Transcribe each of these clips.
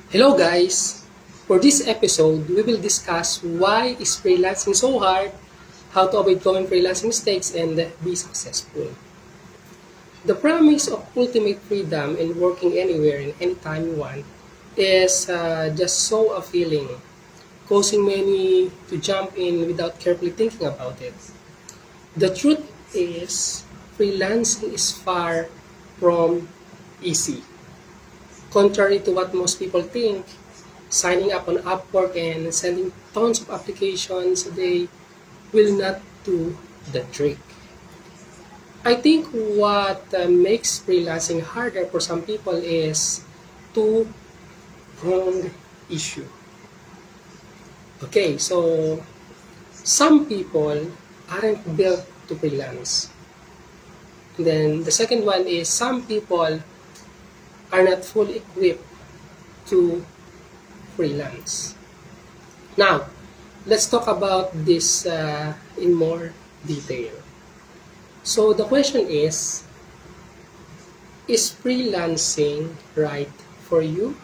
Hello guys! For this episode, we will discuss why is freelancing so hard, how to avoid common freelancing mistakes, and be successful. The promise of ultimate freedom and working anywhere and anytime you want is just so appealing, causing many to jump in without carefully thinking about it. The truth is, freelancing is far from easy. Contrary to what most people think, signing up on Upwork and sending tons of applications a day will not do the trick. I think what makes freelancing harder for some people is two-pronged issue. Okay, so some people aren't built to freelance. And then the second one is some people are not fully equipped to freelance. Now, let's talk about this in more detail. So the question is freelancing right for you?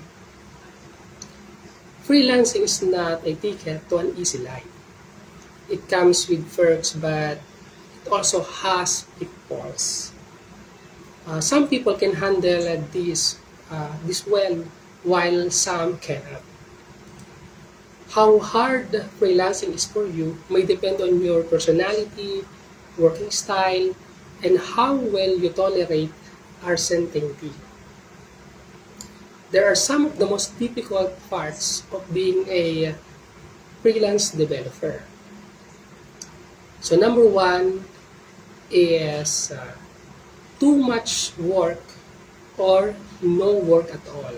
Freelancing is not a ticket to an easy life. It comes with perks, but it also has pitfalls. Some people can handle this well, while some cannot. How hard freelancing is for you may depend on your personality, working style, and how well you tolerate uncertainty. There are some of the most difficult parts of being a freelance developer. So number one is too much work or no work at all.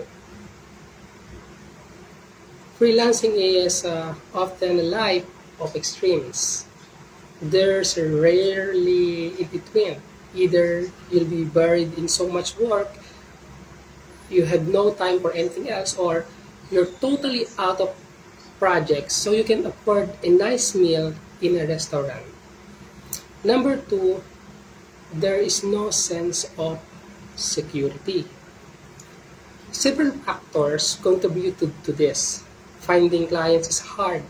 Freelancing is often a life of extremes. There's rarely in between. Either you'll be buried in so much work, you have no time for anything else, or you're totally out of projects so you can afford a nice meal in a restaurant. Number two, there is no sense of security. Several factors contribute to this. Finding clients is hard,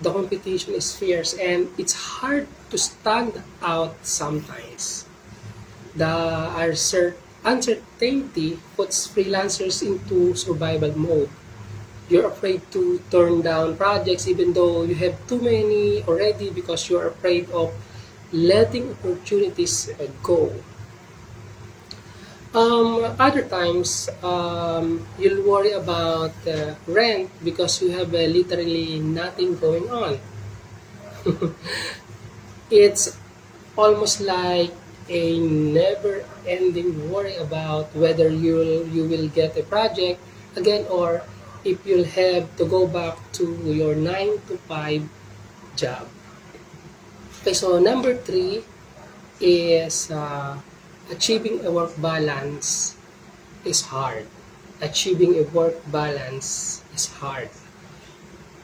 the competition is fierce, and it's hard to stand out sometimes. The uncertainty puts freelancers into survival mode. You're afraid to turn down projects even though you have too many already because you're afraid of letting opportunities go. Other times, you'll worry about rent because you have literally nothing going on. It's almost like a never-ending worry about whether you will get a project again or if you'll have to go back to your 9 to 5 job. Okay, so number three is achieving a work balance is hard. Achieving a work balance is hard.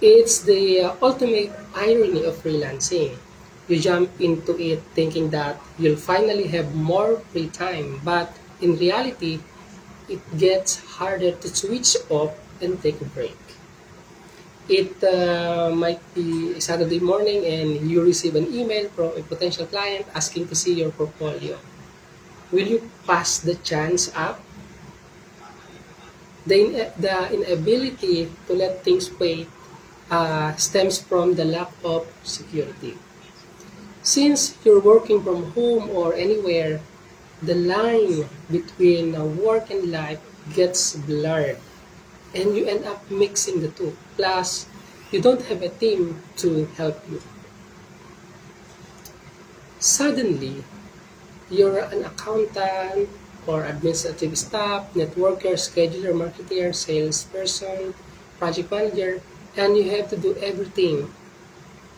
It's the ultimate irony of freelancing. You jump into it thinking that you'll finally have more free time, but in reality, it gets harder to switch off and take a break. It might be Saturday morning and you receive an email from a potential client asking to see your portfolio. Will you pass the chance up? The inability to let things wait stems from the lack of security. Since you're working from home or anywhere, the line between work and life gets blurred and you end up mixing the two. Plus, you don't have a team to help you. Suddenly, you're an accountant or administrative staff, networker, scheduler, marketer, salesperson, project manager, and you have to do everything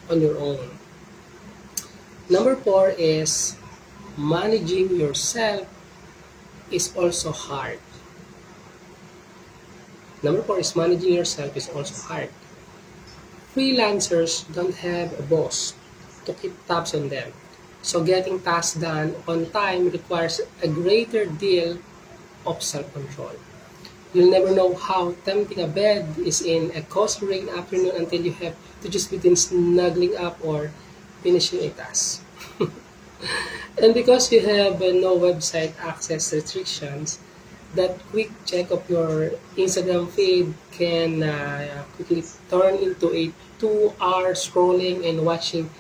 on your own. Number four is managing yourself is also hard. Number four is managing yourself is also hard. Freelancers don't have a boss to keep tabs on them. So getting tasks done on time requires a greater deal of self-control. You'll never know how tempting a bed is in a cozy rain afternoon until you have to just between snuggling up or finishing a task. And because you have no website access restrictions, that quick check of your Instagram feed can quickly turn into a 2 hour scrolling and watching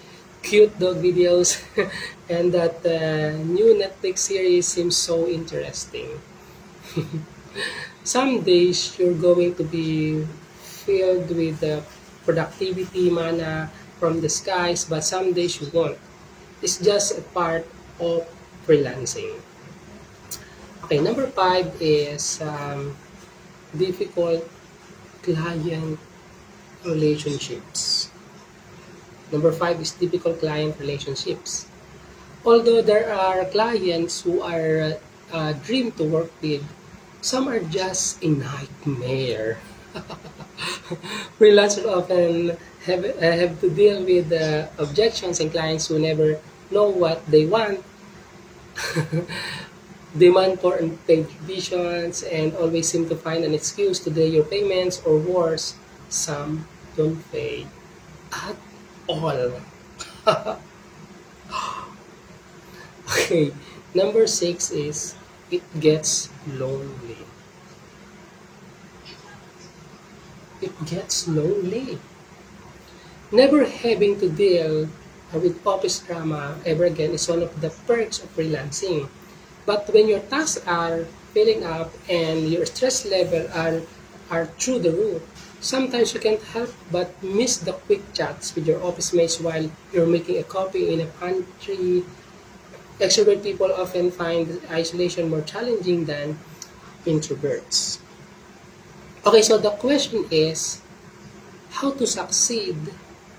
cute dog videos, and that new Netflix series seems so interesting. Some days you're going to be filled with productivity mana from the skies, but some days you won't. It's just a part of freelancing. Okay, number five is difficult client relationships. Number five is difficult client relationships. Although there are clients who are a dream to work with, some are just a nightmare. Freelancers often have to deal with objections and clients who never know what they want, demand for unpaid revisions, and always seem to find an excuse to delay your payments, or worse, some don't pay at all. Okay, number six is it gets lonely. It gets lonely. Never having to deal with office drama ever again is one of the perks of freelancing. But when your tasks are filling up and your stress level are through the roof, sometimes you can't help but miss the quick chats with your office mates while you're making a coffee in a pantry. Extrovert people often find isolation more challenging than introverts. Okay, so the question is how to succeed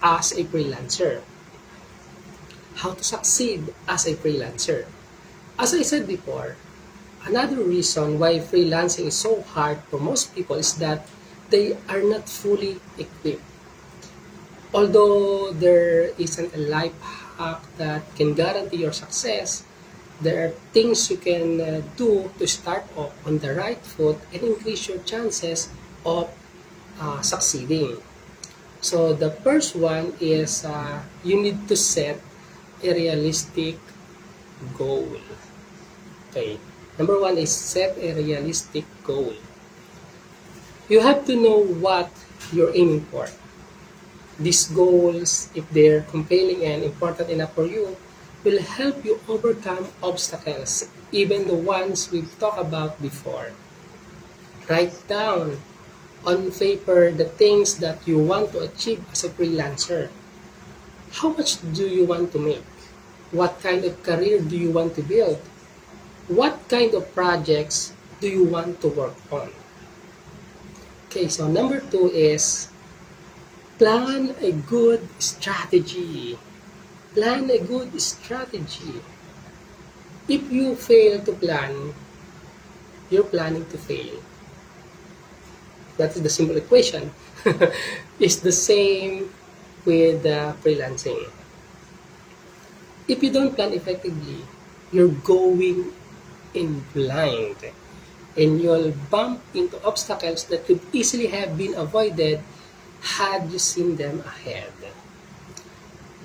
as a freelancer. How to succeed as a freelancer. As I said before, another reason why freelancing is so hard for most people is that they are not fully equipped. Although there isn't a life hack that can guarantee your success, there are things you can do to start off on the right foot and increase your chances of succeeding. So the first one is you need to set a realistic goal. Okay. Number one is set a realistic goal. You have to know what you're aiming for. These goals, if they're compelling and important enough for you, will help you overcome obstacles, even the ones we've talked about before. Write down on paper the things that you want to achieve as a freelancer. How much do you want to make? What kind of career do you want to build? What kind of projects do you want to work on? Okay, so number two is plan a good strategy. Plan a good strategy. If you fail to plan, you're planning to fail. That is the simple equation. It's the same with freelancing. If you don't plan effectively, you're going in blind and you'll bump into obstacles that could easily have been avoided had you seen them ahead.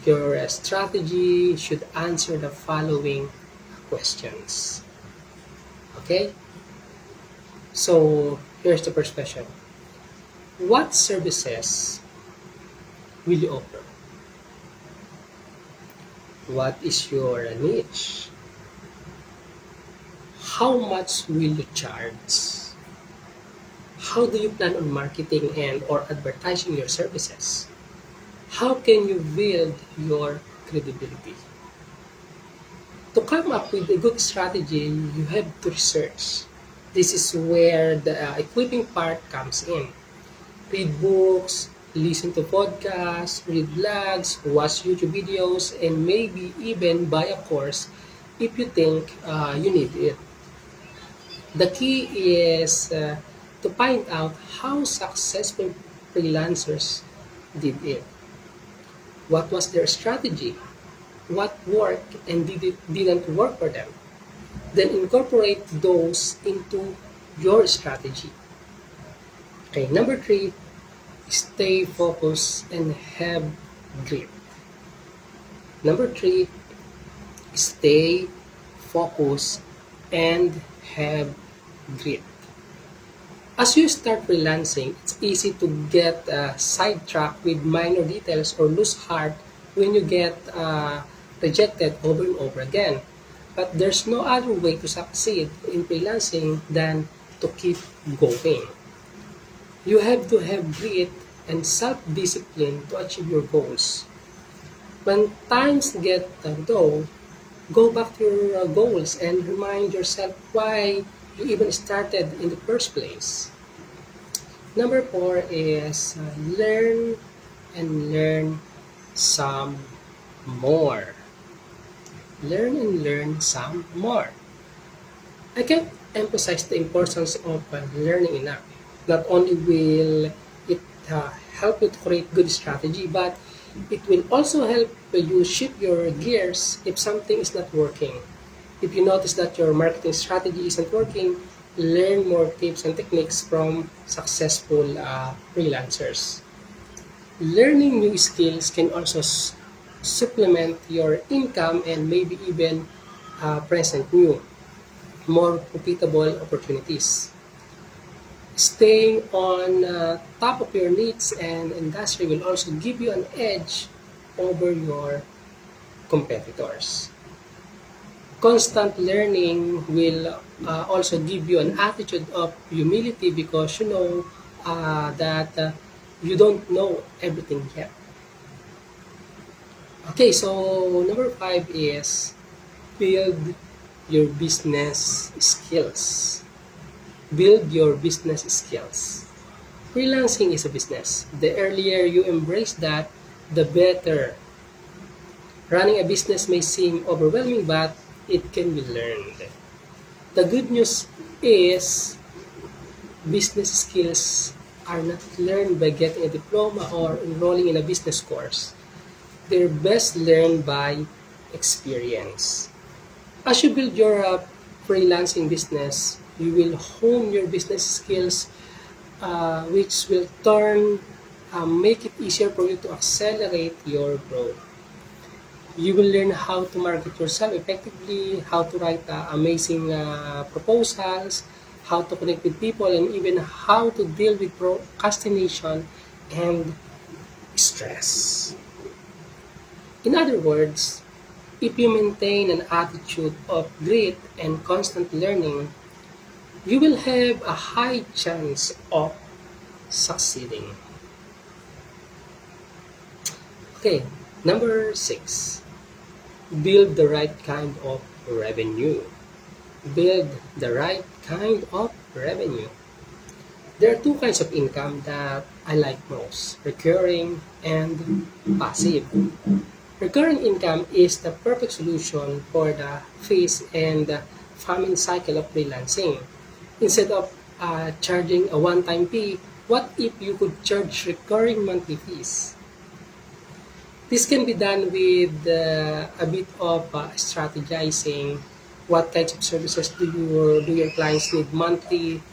Your strategy should answer the following questions. Okay? So, here's the first question. What services will you offer? What is your niche? How much will you charge? How do you plan on marketing and or advertising your services? How can you build your credibility? To come up with a good strategy, you have to research. This is where the equipping part comes in. Read books, listen to podcasts, read blogs, watch YouTube videos, and maybe even buy a course if you think you need it. The key is to find out how successful freelancers did it. What was their strategy? What worked and didn't work for them? Then incorporate those into your strategy. Okay, number three, stay focused and have grit. Number three, stay focused and have grit. As you start freelancing, it's easy to get sidetracked with minor details or lose heart when you get rejected over and over again. But there's no other way to succeed in freelancing than to keep going. You have to have grit and self-discipline to achieve your goals. When times get low, go back to your goals and remind yourself why you even started in the first place. Number four is learn and learn some more. Learn and learn some more. I can't emphasize the importance of learning enough. Not only will it help you to create good strategy, but it will also help you shift your gears if something is not working. If you notice that your marketing strategy isn't working, learn more tips and techniques from successful freelancers. Learning new skills can also supplement your income and maybe even present new, more profitable opportunities. Staying on top of your needs and industry will also give you an edge over your competitors. Constant learning will also give you an attitude of humility because you know that you don't know everything yet. Okay, so number five is build your business skills. Build your business skills. Freelancing is a business. The earlier you embrace that, the better. Running a business may seem overwhelming, but it can be learned. The good news is business skills are not learned by getting a diploma or enrolling in a business course. They're best learned by experience. As you build your freelancing business, you will hone your business skills, which will make it easier for you to accelerate your growth. You will learn how to market yourself effectively, how to write amazing proposals, how to connect with people, and even how to deal with procrastination and stress. In other words, if you maintain an attitude of grit and constant learning, you will have a high chance of succeeding. Okay, number six, build the right kind of revenue. Build the right kind of revenue. There are two kinds of income that I like most, recurring and passive. Recurring income is the perfect solution for the phase and the famine cycle of freelancing. Instead of charging a one-time fee, what if you could charge recurring monthly fees? This can be done with a bit of strategizing. What kinds of services do your clients need monthly,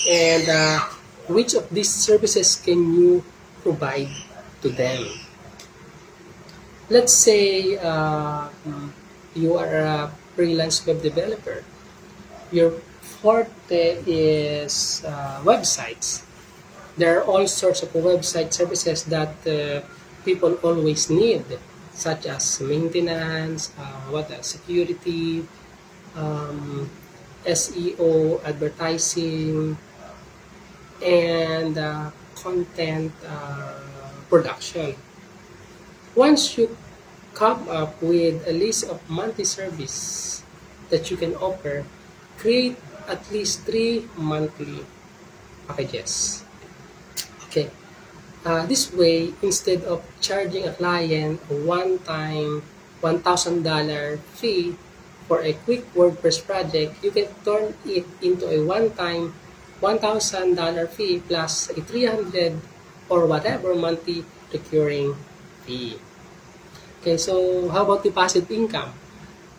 and which of these services can you provide to them? Let's say you are a freelance web developer. Your forte is websites. There are all sorts of website services that people always need, such as maintenance, security, um, SEO, advertising, and content production. Once you come up with a list of monthly service that you can offer, create at least three monthly packages. Okay. This way, instead of charging a client a one-time $1,000 fee for a quick WordPress project, you can turn it into a one-time $1,000 fee plus a 300 or whatever monthly recurring fee. Okay, so how about the passive income?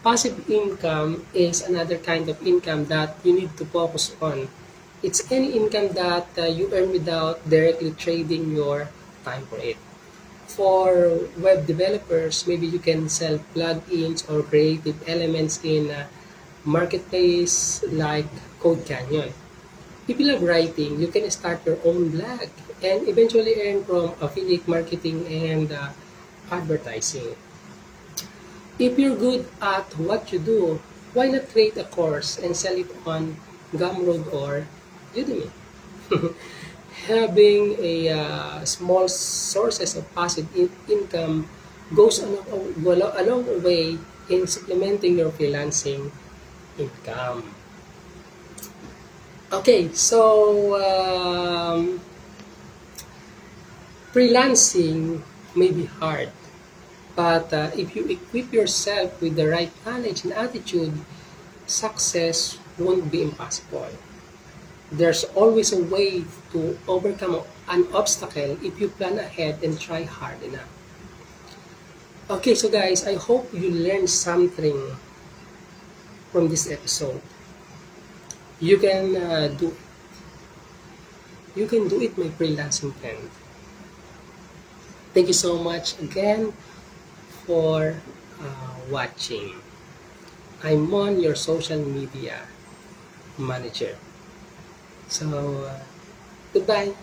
Passive income is another kind of income that you need to focus on. It's any income that you earn without directly trading your time for it. For web developers, maybe you can sell plugins or creative elements in a marketplace like Code Canyon. If you love writing, you can start your own blog and eventually earn from affiliate marketing and advertising. If you're good at what you do, why not create a course and sell it on Gumroad or Udemy? Having a small sources of passive income goes a long way in supplementing your freelancing income. Okay, so freelancing may be hard, but if you equip yourself with the right knowledge and attitude, success won't be impossible. There's always a way to overcome an obstacle if you plan ahead and try hard enough. Okay, so guys, I hope you learned something from this episode. You can do it, my freelancing friend. Thank you so much again for watching. I'm on your social media manager. So, goodbye.